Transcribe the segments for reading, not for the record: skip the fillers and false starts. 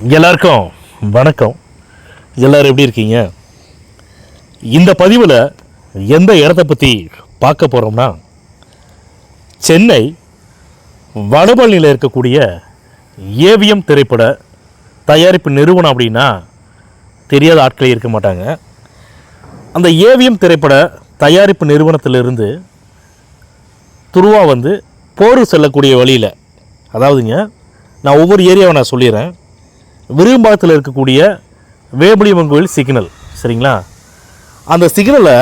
எல்லாருக்கும் வணக்கம். எல்லோரும் எப்படி இருக்கீங்க? இந்த பதிவில் எந்த இடத்த பற்றி பார்க்க போகிறோம்னா, சென்னை வடபழனியில் இருக்கக்கூடிய ஏவிஎம் திரைப்பட தயாரிப்பு நிறுவனம் அப்படின்னா தெரியாத ஆட்களே இருக்க மாட்டாங்க. அந்த ஏவிஎம் திரைப்பட தயாரிப்பு நிறுவனத்திலிருந்து துருவா போரூர் செல்லக்கூடிய வழியில், அதாவதுங்க நான் ஒவ்வொரு ஏரியாவை நான் சொல்லிடுறேன். விரும்பாகத்தில் இருக்கக்கூடிய வேம்புலியம்மன் கோயில் சிக்னல், சரிங்களா? அந்த சிக்னலை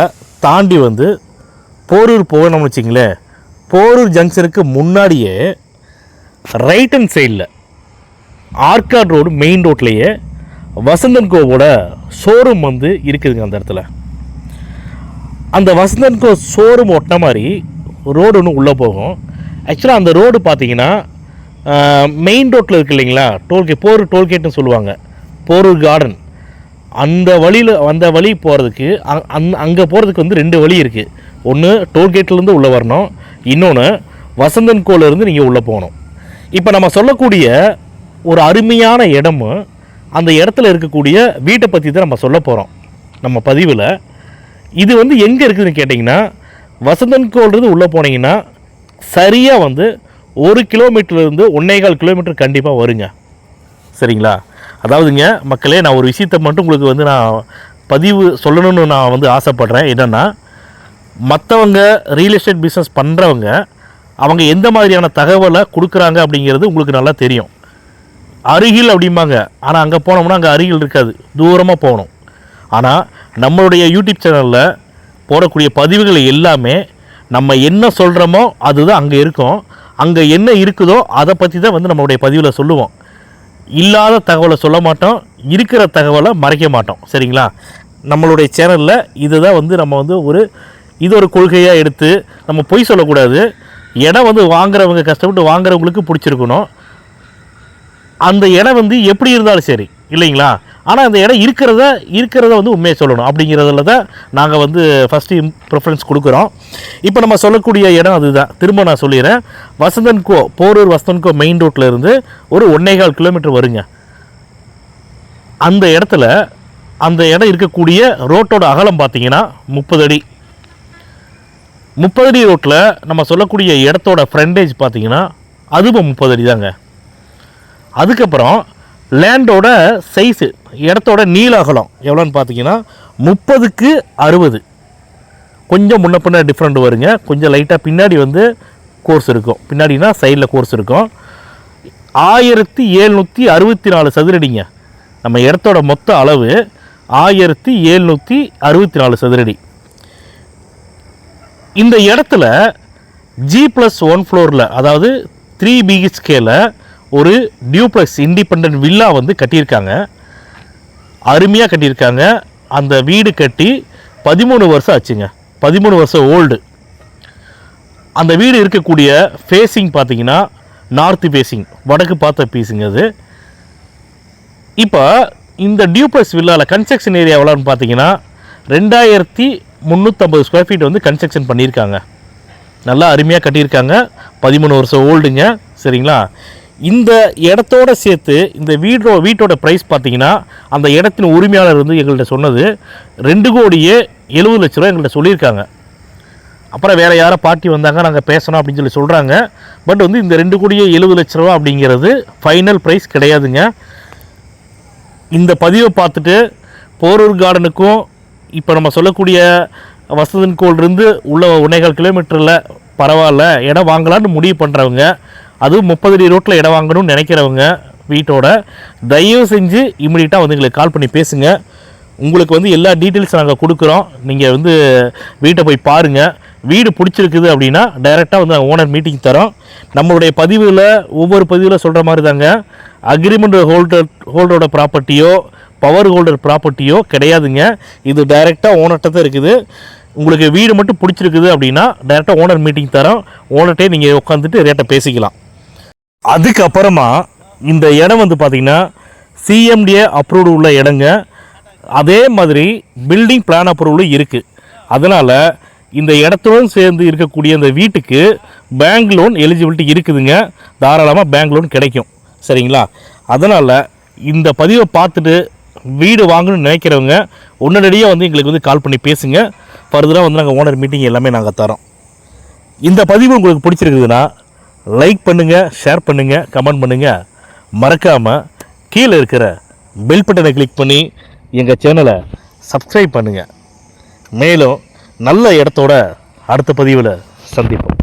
தாண்டி போரூர் போகணும்னு வச்சிங்களேன். போரூர் ஜங்ஷனுக்கு முன்னாடியே ரைட் ஹேண்ட் சைடில் ஆர்காட் ரோடு மெயின் ரோட்லேயே வசந்தன் கோவோட ஷோரூம் இருக்குதுங்க. அந்த இடத்துல அந்த வசந்தன் கோ ஷோரூம் ஒட்டின மாதிரி ரோடு ஒன்று உள்ளே போகும். ஆக்சுவலாக அந்த ரோடு பார்த்தீங்கன்னா மெயின் ரோட்டில் இருக்குது இல்லைங்களா, டோல்கேட், போரூர் டோல்கேட்னு சொல்லுவாங்க, போரூர் கார்டன். அந்த வழி போகிறதுக்கு அங்கே போகிறதுக்கு ரெண்டு வழி இருக்குது. ஒன்று டோல்கேட்லேருந்து உள்ளே வரணும், இன்னொன்று வசந்தன் கோலேருந்து நீங்கள் உள்ளே போகணும். இப்போ நம்ம சொல்லக்கூடிய ஒரு அருமையான இடமும் அந்த இடத்துல இருக்கக்கூடிய வீட்டை பற்றி தான் நம்ம சொல்ல போகிறோம் நம்ம பதிவில். இது எங்கே இருக்குதுன்னு கேட்டிங்கன்னா, வசந்தன் கோலேருந்து உள்ளே போனீங்கன்னா சரியாக 1 கிலோமீட்டர்லேருந்து 1.25 கிலோமீட்டர் கண்டிப்பாக வருங்க, சரிங்களா? அதாவதுங்க மக்களே, நான் ஒரு விஷயத்தை மட்டும் உங்களுக்கு நான் பதிவு சொல்லணும்னு நான் ஆசைப்பட்றேன். என்னென்னா, மற்றவங்க ரியல் எஸ்டேட் பிஸ்னஸ் பண்ணுறவங்க அவங்க எந்த மாதிரியான தகவலை கொடுக்குறாங்க அப்படிங்கிறது உங்களுக்கு நல்லா தெரியும். அருகில் அப்படிம்பாங்க, ஆனால் அங்கே போனோம்னா அங்கே அருகில் இருக்காது, தூரமாக போகணும். ஆனால் நம்மளுடைய யூடியூப் சேனலில் போடக்கூடிய பதிவுகள் எல்லாமே நம்ம என்ன சொல்கிறோமோ அதுதான் அங்கே இருக்கும். அங்கே என்ன இருக்குதோ அதை பற்றி தான் நம்மளுடைய பதிவில் சொல்லுவோம். இல்லாத தகவலை சொல்ல மாட்டோம், இருக்கிற தகவலை மறைக்க மாட்டோம், சரிங்களா? நம்மளுடைய சேனலில் இதுதான் நம்ம இது ஒரு கொள்கையாக எடுத்து நம்ம பொய் சொல்லக்கூடாது. இடம் வாங்குறவங்க, கஷ்டப்பட்டு வாங்குறவங்களுக்கு பிடிச்சிருக்கணும். அந்த இடம் எப்படி இருந்தாலும் சரி, இல்லைங்களா? ஆனால் அந்த இடம் இருக்கிறத உண்மையை சொல்லணும் அப்படிங்கிறதுல தான் நாங்கள் ஃபஸ்ட்டு ப்ரிஃபரன்ஸ் கொடுக்குறோம். இப்போ நம்ம சொல்லக்கூடிய இடம் அதுதான். திரும்ப நான் சொல்லிடுறேன். வசந்தன் கோ, போரூர் வசந்தன் கோ மெயின் ரோட்டில் இருந்து ஒரு 1.25 கிலோமீட்டர் வருங்க. அந்த இடத்துல அந்த இடம் இருக்கக்கூடிய ரோட்டோட அகலம் பார்த்தீங்கன்னா 30 அடி. 30 அடி ரோட்டில் நம்ம சொல்லக்கூடிய இடத்தோட ஃப்ரண்டேஜ் பார்த்தீங்கன்னா அதுவும் 30 அடி தாங்க. அதுக்கப்புறம் லேண்டோட சைஸு, இடத்தோட நீள அகலம் எவ்வளோன்னு பார்த்தீங்கன்னா 30க்கு 60. கொஞ்சம் முன்ன பின்ன டிஃப்ரெண்ட் வருங்க. கொஞ்சம் லைட்டாக பின்னாடி கோர்ஸ் இருக்கும், பின்னாடினா சைடில் கோர்ஸ் இருக்கும். 1764 சதுரடிங்க. நம்ம இடத்தோட மொத்த அளவு 1764 சதுரடி. இந்த இடத்துல G+1 ஃப்ளோரில், அதாவது 3 BHKல ஒரு டியூப்ளெக்ஸ் இண்டிபெண்டன்ட் வில்லா கட்டியிருக்காங்க. அருமையாக கட்டியிருக்காங்க. அந்த வீடு கட்டி 13 வருஷம் ஆச்சுங்க, 13 வருஷம் ஓல்டு. அந்த வீடு இருக்கக்கூடிய ஃபேஸிங் பார்த்தீங்கன்னா நார்த் ஃபேஸிங், வடக்கு பார்த்த பீஸுங்க அது. இப்போ இந்த டியூப்ளெக்ஸ் வில்லாவில் கன்ஸ்ட்ரக்ஷன் ஏரியா எவ்வளோன்னு பார்த்தீங்கன்னா 2350 ஸ்கொயர் ஃபீட் கன்ஸ்ட்ரக்ஷன் பண்ணியிருக்காங்க. நல்லா அருமையாக கட்டியிருக்காங்க. 13 வருஷம் ஓல்டுங்க, சரிங்களா? இந்த இடத்தோடு சேர்த்து இந்த வீட்டோட ப்ரைஸ் பார்த்தீங்கன்னா, அந்த இடத்தின் உரிமையாளர் எங்கள்கிட்ட சொன்னது 2,70,00,000 எங்கள்கிட்ட சொல்லியிருக்காங்க. அப்புறம் வேறு யாரோ பார்ட்டி வந்தாங்க, நாங்கள் பேசணும் அப்படின்னு சொல்கிறாங்க. பட் இந்த 2,70,00,000 அப்படிங்கிறது ஃபைனல் ப்ரைஸ் கிடையாதுங்க. இந்த பதிவை பார்த்துட்டு போரூர் கார்டனுக்கும் இப்போ நம்ம சொல்லக்கூடிய வசந்தன் கோலிருந்து உள்ள 1.25 கிலோமீட்டரில் பரவாயில்ல இடம் வாங்கலான்னு முடிவு பண்ணுறவங்க, அதுவும் 30 அடி ரோட்டில் இடம் வாங்கணும்னு நினைக்கிறவங்க வீட்டோட, தயவு செஞ்சு இம்மிடியட்டாக எங்களுக்கு கால் பண்ணி பேசுங்க. உங்களுக்கு எல்லா டீட்டெயில்ஸ் நாங்கள் கொடுக்குறோம். நீங்கள் வீட்டை போய் பாருங்கள். வீடு பிடிச்சிருக்குது அப்படின்னா டைரெக்டாக ஓனர் மீட்டிங் தரோம். நம்மளுடைய பதிவில், ஒவ்வொரு பதிவில் சொல்கிற மாதிரி தாங்க, அக்ரிமெண்ட் ஹோல்டரோட ப்ராப்பர்ட்டியோ பவர் ஹோல்டர் ப்ராப்பர்ட்டியோ கிடையாதுங்க. இது டைரெக்டாக ஓனர்கிட்ட தான் இருக்குது. உங்களுக்கு வீடு மட்டும் பிடிச்சிருக்குது அப்படின்னா டைரெக்டாக ஓனர் மீட்டிங் தரோம். ஓனர்கிட்டே நீங்கள் உட்காந்துட்டு ரேட்டை பேசிக்கலாம். அதுக்கப்புறமா இந்த இடம் பார்த்தீங்கன்னா சிஎம்டிஏ அப்ரூவ்டு உள்ள இடங்க. அதே மாதிரி பில்டிங் பிளான் அப்ரூவலும் இருக்குது. அதனால் இந்த இடத்துடன் சேர்ந்து இருக்கக்கூடிய இந்த வீட்டுக்கு பேங்க் லோன் எலிஜிபிலிட்டி இருக்குதுங்க. தாராளமாக பேங்க் லோன் கிடைக்கும், சரிங்களா? அதனால் இந்த பதிவை பார்த்துட்டு வீடு வாங்கணும்னு நினைக்கிறவங்க உடனடியாக வந்து எங்களுக்கு வந்து கால் பண்ணி பேசுங்க. ஃபர்தராக வந்து நாங்கள் ஓனர் மீட்டிங் எல்லாமே நாங்கள் தரோம். இந்த பதிவு உங்களுக்கு பிடிச்சிருக்குதுன்னா லைக் பண்ணுங்கள், ஷேர் பண்ணுங்கள், கமெண்ட் பண்ணுங்கள். மறக்காமல் கீழே இருக்கிற பெல் பட்டனை கிளிக் பண்ணி எங்கள் சேனலை சப்ஸ்கிரைப் பண்ணுங்கள். மேலும் நல்ல இடத்தோட அடுத்த பதிவில் சந்திப்போம்.